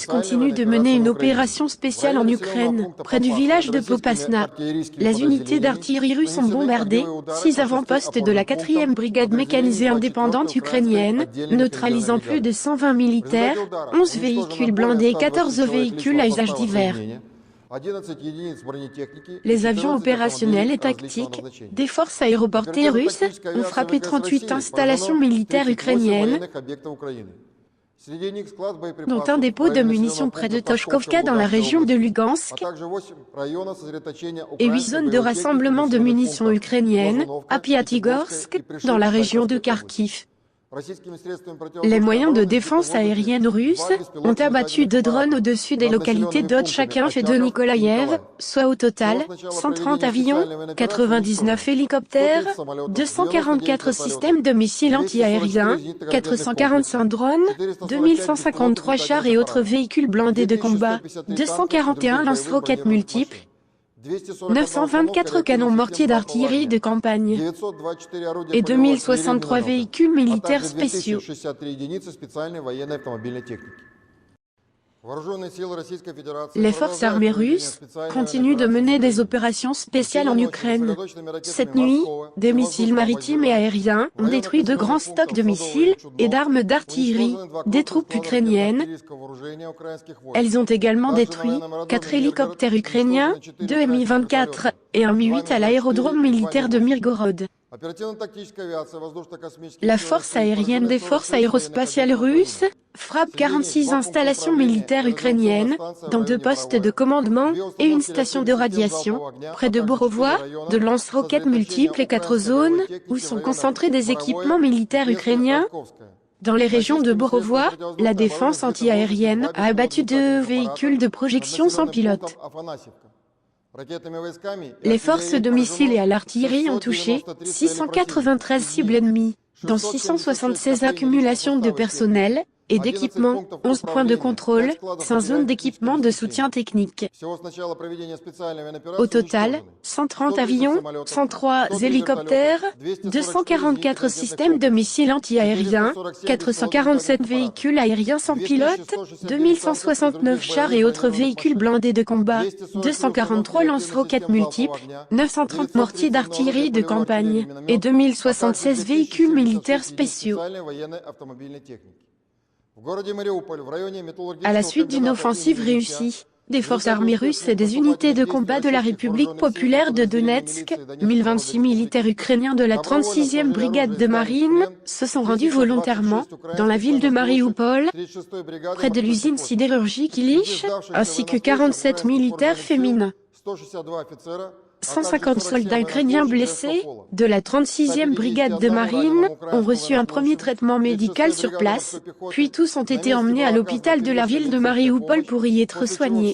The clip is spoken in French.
continue de mener une opération spéciale en Ukraine, près du village de Popasna. Les unités d'artillerie russes ont bombardé 6 avant-postes de la 4e brigade mécanisée indépendante ukrainienne, neutralisant plus de 120 militaires, 11 véhicules blindés et 14 véhicules à usage divers. Les avions opérationnels et tactiques des forces aéroportées russes ont frappé 38 installations militaires ukrainiennes, dont un dépôt de munitions près de Toshkovka dans la région de Lugansk, et 8 zones de rassemblement de munitions ukrainiennes, à Piatigorsk, dans la région de Kharkiv. Les moyens de défense aérienne russes ont abattu 2 drones au-dessus des localités d'Otchakov et de Nikolaïev, soit au total 130 avions, 99 hélicoptères, 244 systèmes de missiles anti-aériens, 445 drones, 2153 chars et autres véhicules blindés de combat, 241 lance-roquettes multiples, 924 canons mortiers d'artillerie de campagne et 2063 véhicules militaires spéciaux. Les forces armées russes continuent de mener des opérations spéciales en Ukraine. Cette nuit, des missiles maritimes et aériens ont détruit 2 grands stocks de missiles et d'armes d'artillerie des troupes ukrainiennes. Elles ont également détruit 4 hélicoptères ukrainiens, 2 Mi-24 et un Mi-8 à l'aérodrome militaire de Mirgorod. La force aérienne des forces aérospatiales russes frappe 46 installations militaires ukrainiennes, dont 2 postes de commandement et une station de radiation, près de Borovoy, de lance-roquettes multiples et 4 zones où sont concentrés des équipements militaires ukrainiens. Dans les régions de Borovoy, la défense antiaérienne a abattu 2 véhicules de projection sans pilote. Les forces de missiles et à l'artillerie ont touché 693 cibles ennemies, dont 676 accumulations de personnel et d'équipement, 11 points de contrôle, 5 zones d'équipement de soutien technique. Au total, 130 avions, 103 hélicoptères, 244 systèmes de missiles anti-aériens, 447 véhicules aériens sans pilote, 2169 chars et autres véhicules blindés de combat, 243 lance-roquettes multiples, 930 mortiers d'artillerie de campagne et 2076 véhicules militaires spéciaux. À la suite d'une offensive réussie, des forces armées russes et des unités de combat de la République populaire de Donetsk, 1026 militaires ukrainiens de la 36e brigade de marine se sont rendus volontairement dans la ville de Marioupol, près de l'usine sidérurgique Illich, ainsi que 47 militaires féminins. 150 soldats ukrainiens blessés de la 36e brigade de marine ont reçu un premier traitement médical sur place, puis tous ont été emmenés à l'hôpital de la ville de Marioupol pour y être soignés.